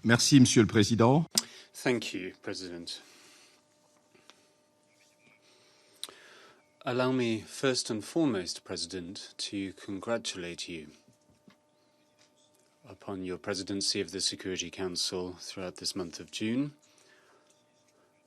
Merci, Monsieur le Président. Thank you, President. Allow me first and foremost, President, to congratulate you upon your presidency of the Security Council throughout this month of June,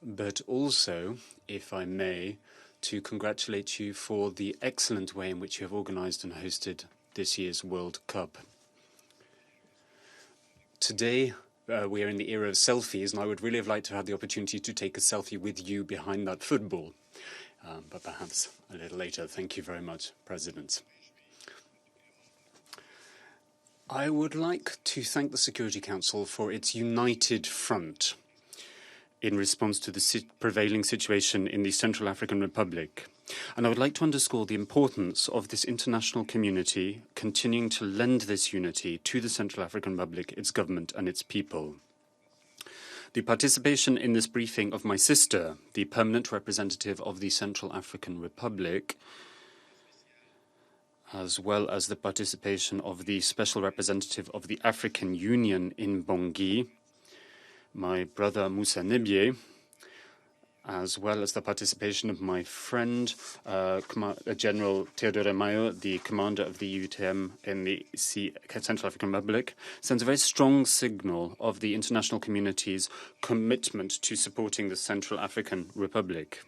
but also, if I may, to congratulate you for the excellent way in which you have organized and hosted this year's World Cup. Today, we are in the era of selfies, and I would really have liked to have the opportunity to take a selfie with you behind that football, but perhaps a little later. Thank you very much, President. I would like to thank the Security Council for its united front in response to the prevailing situation in the Central African Republic. And I would like to underscore the importance of this international community continuing to lend this unity to the Central African Republic, its government and its people. The participation in this briefing of my sister, the permanent representative of the Central African Republic, as well as the participation of the special representative of the African Union in Bangui, my brother Moussa Nebie, as well as the participation of my friend, General Theodore Mayo, the commander of the UTM in the Central African Republic, sends a very strong signal of the international community's commitment to supporting the Central African Republic.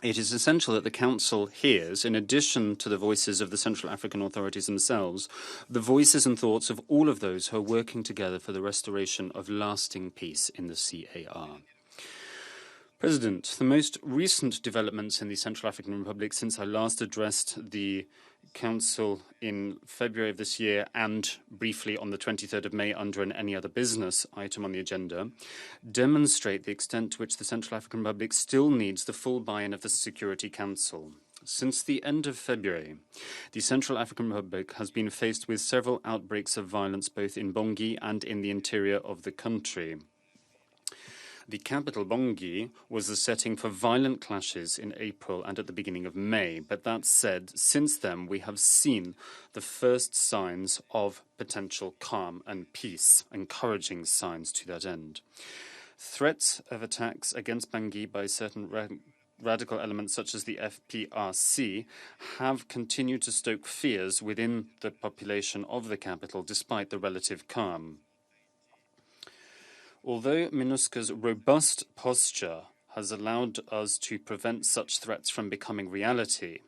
It is essential that the Council hears, in addition to the voices of the Central African authorities themselves, the voices and thoughts of all of those who are working together for the restoration of lasting peace in the CAR. President, the most recent developments in the Central African Republic since I last addressed the Council in February of this year and briefly on the 23rd of May under an any other business item on the agenda demonstrate the extent to which the Central African Republic still needs the full buy-in of the Security Council. Since the end of February, the Central African Republic has been faced with several outbreaks of violence both in Bangui and in the interior of the country. The capital, Bangui, was the setting for violent clashes in April and at the beginning of May. But that said, since then, we have seen the first signs of potential calm and peace, encouraging signs to that end. Threats of attacks against Bangui by certain radical elements such as the FPRC have continued to stoke fears within the population of the capital despite the relative calm. Although MINUSCA's robust posture has allowed us to prevent such threats from becoming reality,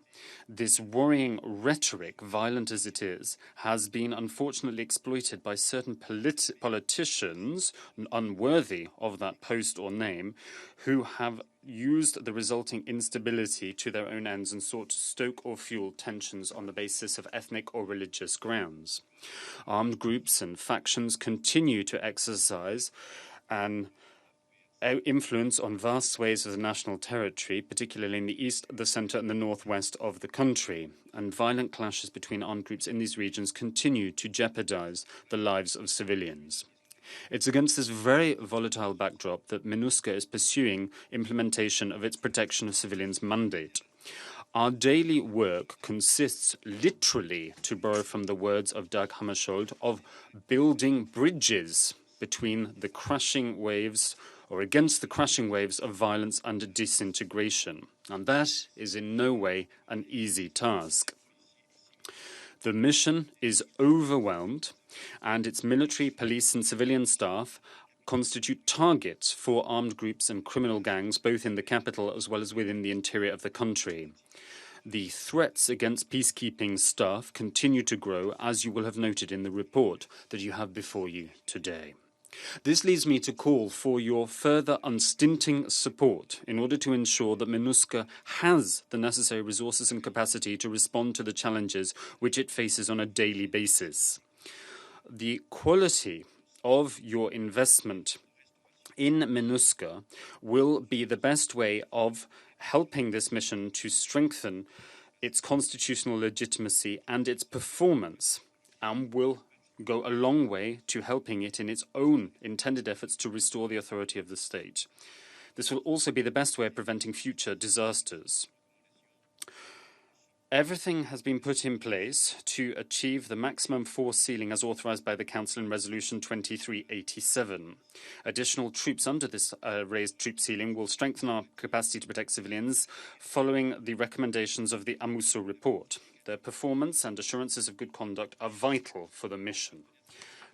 this worrying rhetoric, violent as it is, has been unfortunately exploited by certain politicians, unworthy of that post or name, who have used the resulting instability to their own ends and sought to stoke or fuel tensions on the basis of ethnic or religious grounds. Armed groups and factions continue to exercise an influence on vast swathes of the national territory, particularly in the east, the centre and the northwest of the country, and violent clashes between armed groups in these regions continue to jeopardize the lives of civilians. It's against this very volatile backdrop that MINUSCA is pursuing implementation of its protection of civilians mandate. Our daily work consists literally, to borrow from the words of Dag Hammarskjöld, of building bridges between the crashing waves or against the crashing waves of violence and disintegration. And that is in no way an easy task. The mission is overwhelmed, and its military, police and civilian staff constitute targets for armed groups and criminal gangs, both in the capital as well as within the interior of the country. The threats against peacekeeping staff continue to grow, as you will have noted in the report that you have before you today. This leads me to call for your further unstinting support in order to ensure that MINUSCA has the necessary resources and capacity to respond to the challenges which it faces on a daily basis. The quality of your investment in MINUSCA will be the best way of helping this mission to strengthen its constitutional legitimacy and its performance, and will go a long way to helping it in its own intended efforts to restore the authority of the state. This will also be the best way of preventing future disasters. Everything has been put in place to achieve the maximum force ceiling as authorised by the Council in Resolution 2387. Additional troops under this raised troop ceiling will strengthen our capacity to protect civilians following the recommendations of the Amuso report. Their performance and assurances of good conduct are vital for the mission.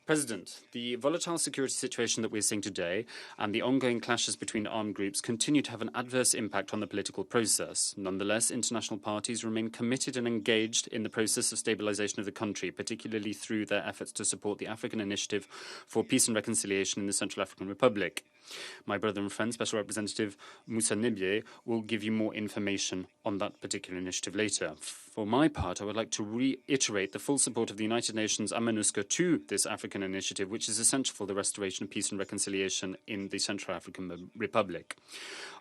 President, the volatile security situation that we're seeing today and the ongoing clashes between armed groups continue to have an adverse impact on the political process. Nonetheless, international parties remain committed and engaged in the process of stabilization of the country, particularly through their efforts to support the African Initiative for Peace and Reconciliation in the Central African Republic. My brother and friend, Special Representative Moussa Nebie, will give you more information on that particular initiative later. For my part, I would like to reiterate the full support of the United Nations and MINUSCA to this African initiative, which is essential for the restoration of peace and reconciliation in the Central African Republic.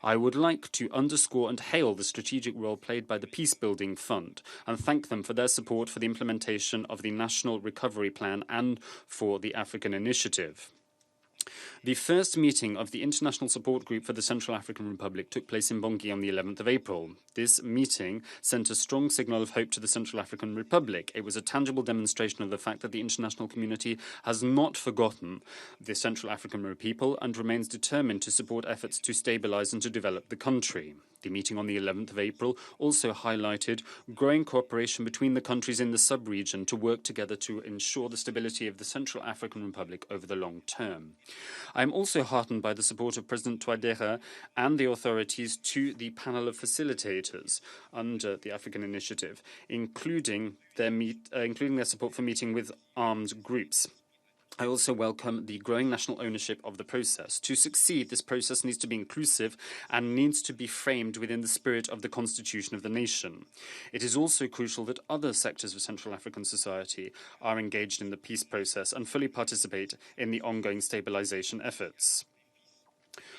I would like to underscore and hail the strategic role played by the Peace Building Fund and thank them for their support for the implementation of the National Recovery Plan and for the African Initiative. The first meeting of the International Support Group for the Central African Republic took place in Bangui on the 11th of April. This meeting sent a strong signal of hope to the Central African Republic. It was a tangible demonstration of the fact that the international community has not forgotten the Central African people and remains determined to support efforts to stabilize and to develop the country. The meeting on the 11th of April also highlighted growing cooperation between the countries in the sub-region to work together to ensure the stability of the Central African Republic over the long term. I am also heartened by the support of President Touadéra and the authorities to the panel of facilitators under the African Initiative, including their support for meeting with armed groups. I also welcome the growing national ownership of the process. To succeed, this process needs to be inclusive and needs to be framed within the spirit of the constitution of the nation. It is also crucial that other sectors of Central African society are engaged in the peace process and fully participate in the ongoing stabilization efforts.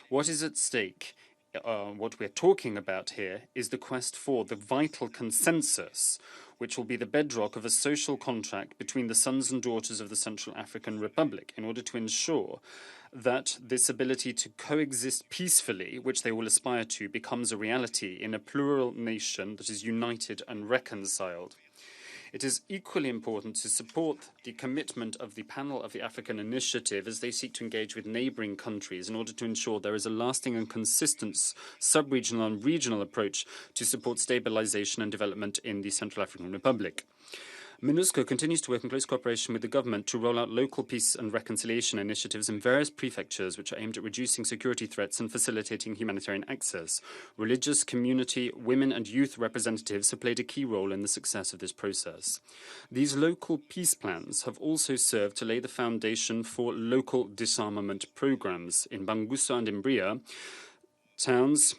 What is at stake? What we're talking about here is the quest for the vital consensus, which will be the bedrock of a social contract between the sons and daughters of the Central African Republic in order to ensure that this ability to coexist peacefully, which they will aspire to, becomes a reality in a plural nation that is united and reconciled. It is equally important to support the commitment of the panel of the African Initiative as they seek to engage with neighbouring countries in order to ensure there is a lasting and consistent sub-regional and regional approach to support stabilization and development in the Central African Republic. MINUSCA continues to work in close cooperation with the government to roll out local peace and reconciliation initiatives in various prefectures which are aimed at reducing security threats and facilitating humanitarian access. Religious, community, women and youth representatives have played a key role in the success of this process. These local peace plans have also served to lay the foundation for local disarmament programs. In Bangusa and in Bria, towns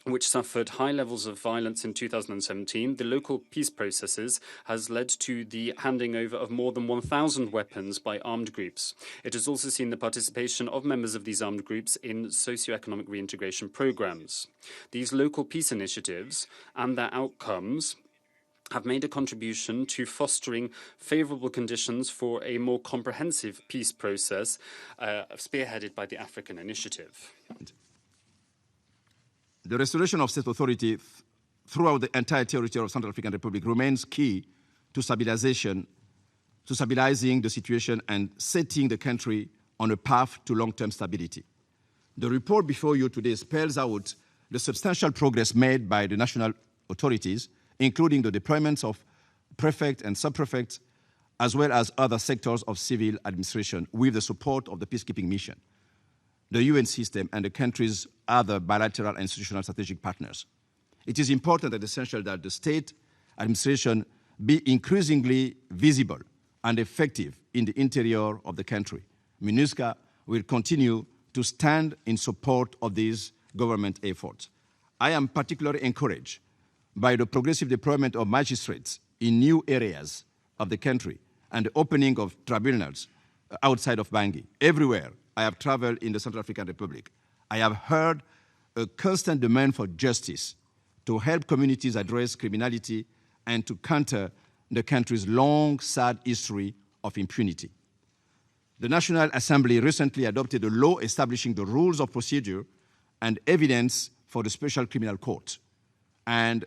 which suffered high levels of violence in 2017, the local peace processes has led to the handing over of more than 1,000 weapons by armed groups. It has also seen the participation of members of these armed groups in socio-economic reintegration programs. These local peace initiatives and their outcomes have made a contribution to fostering favourable conditions for a more comprehensive peace process spearheaded by the African Initiative. The restoration of state authority throughout the entire territory of Central African Republic remains key to stabilizing the situation and setting the country on a path to long-term stability. The report before you today spells out the substantial progress made by the national authorities, including the deployments of prefects and sub-prefects, as well as other sectors of civil administration with the support of the peacekeeping mission, the UN system, and the country's other bilateral and institutional strategic partners. It is important and essential that the state administration be increasingly visible and effective in the interior of the country. MINUSCA will continue to stand in support of these government efforts. I am particularly encouraged by the progressive deployment of magistrates in new areas of the country and the opening of tribunals outside of Bangui. Everywhere I have traveled in the Central African Republic, I have heard a constant demand for justice to help communities address criminality and to counter the country's long, sad history of impunity. The National Assembly recently adopted a law establishing the rules of procedure and evidence for the Special Criminal Court. And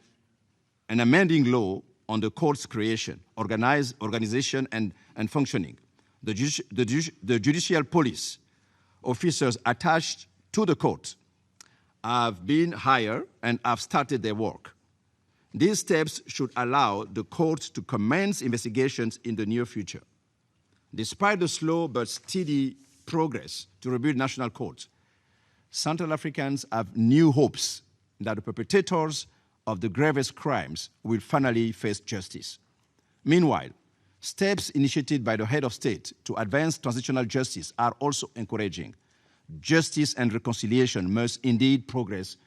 an amending law on the court's creation, organization, and functioning. The judicial police officers attached to the court have been hired and have started their work. These steps should allow the court to commence investigations in the near future. Despite the slow but steady progress to rebuild national courts, Central Africans have new hopes that the perpetrators of the gravest crimes will finally face justice. Meanwhile, steps initiated by the head of state to advance transitional justice are also encouraging. Justice and reconciliation must indeed progress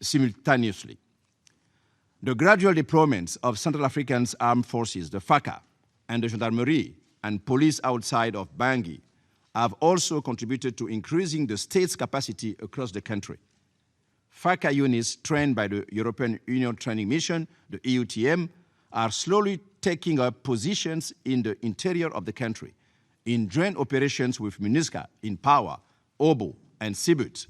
simultaneously. The gradual deployment of Central Africa's armed forces, the FACA, and the gendarmerie and police outside of Bangui have also contributed to increasing the state's capacity across the country. FACA units trained by the European Union Training Mission, the EUTM, are slowly taking up positions in the interior of the country, in joint operations with MINUSCA in Pawa, Obo, and Sibut.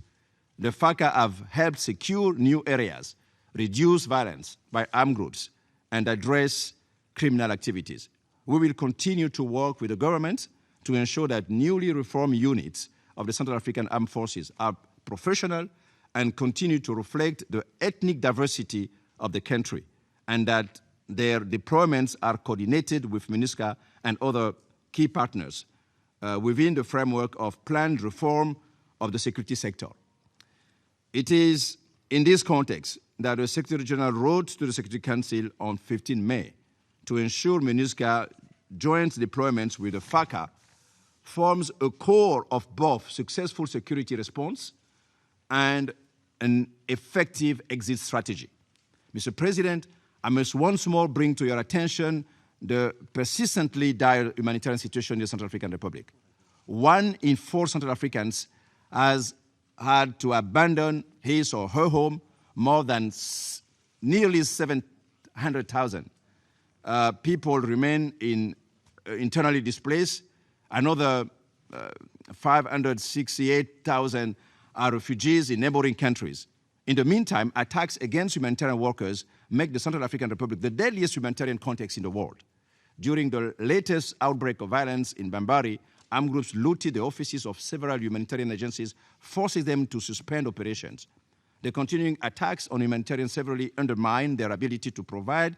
The FACA have helped secure new areas, reduce violence by armed groups, and address criminal activities. We will continue to work with the government to ensure that newly reformed units of the Central African Armed Forces are professional and continue to reflect the ethnic diversity of the country, and that their deployments are coordinated with MINUSCA and other key partners within the framework of planned reform of the security sector. It is in this context that the Secretary General wrote to the Security Council on 15 May to ensure MINUSCA joint deployments with the FACA forms a core of both successful security response and an effective exit strategy. Mr. President, I must once more bring to your attention the persistently dire humanitarian situation in the Central African Republic. 1 in 4 Central Africans has had to abandon his or her home. More than nearly 700,000 people remain internally displaced. Another 568,000 are refugees in neighboring countries. In the meantime, attacks against humanitarian workers make the Central African Republic the deadliest humanitarian context in the world. During the latest outbreak of violence in Bambari, armed groups looted the offices of several humanitarian agencies, forcing them to suspend operations. The continuing attacks on humanitarians severely undermine their ability to provide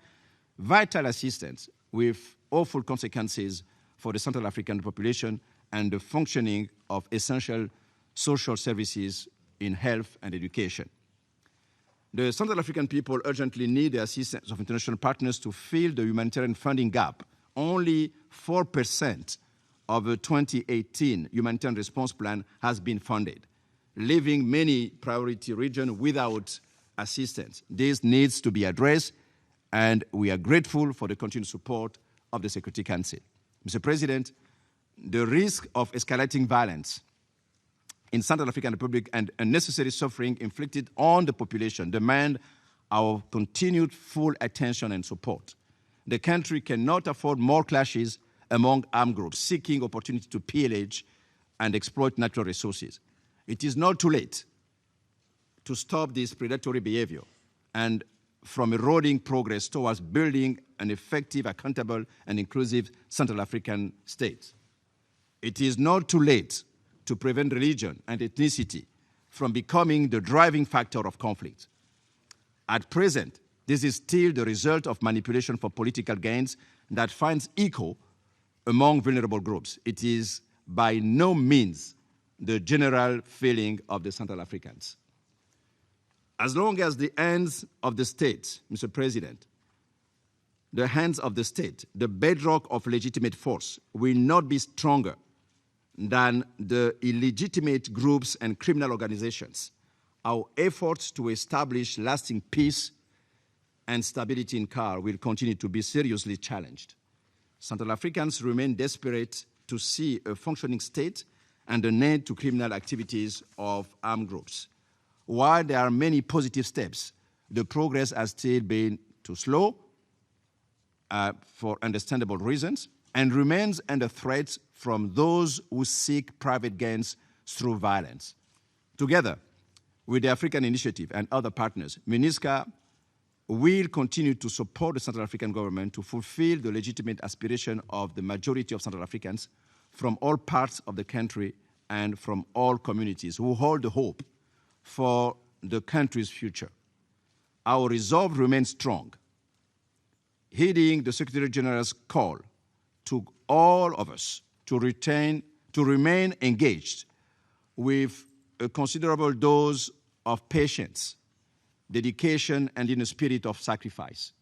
vital assistance, with awful consequences for the Central African population and the functioning of essential social services in health and education. The Central African people urgently need the assistance of international partners to fill the humanitarian funding gap. Only 4% of the 2018 humanitarian response plan has been funded, leaving many priority regions without assistance. This needs to be addressed, and we are grateful for the continued support of the Security Council. Mr. President, the risk of escalating violence in Central African Republic and unnecessary suffering inflicted on the population demand our continued full attention and support. The country cannot afford more clashes among armed groups seeking opportunity to pillage and exploit natural resources. It is not too late to stop this predatory behavior and from eroding progress towards building an effective, accountable, and inclusive Central African state. It is not too late to prevent religion and ethnicity from becoming the driving factor of conflict. At present, this is still the result of manipulation for political gains that finds echo among vulnerable groups. It is by no means the general feeling of the Central Africans. As long as the hands of the state, Mr. President, the hands of the state, the bedrock of legitimate force, will not be stronger than the illegitimate groups and criminal organizations, our efforts to establish lasting peace and stability in CAR will continue to be seriously challenged. Central Africans remain desperate to see a functioning state and an end to criminal activities of armed groups. While there are many positive steps, the progress has still been too slow for understandable reasons and remains under threat from those who seek private gains through violence. Together, with the African Initiative and other partners, MINUSCA will continue to support the Central African government to fulfill the legitimate aspiration of the majority of Central Africans from all parts of the country and from all communities who hold the hope for the country's future. Our resolve remains strong, heeding the Secretary General's call to all of us to remain engaged with a considerable dose of patience, dedication, and in a spirit of sacrifice.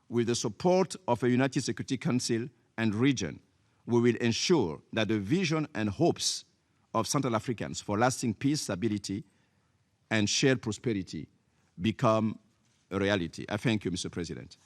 With the support of a United Security Council and region, we will ensure that the vision and hopes of Central Africans for lasting peace, stability, and shared prosperity become a reality. I thank you, Mr. President.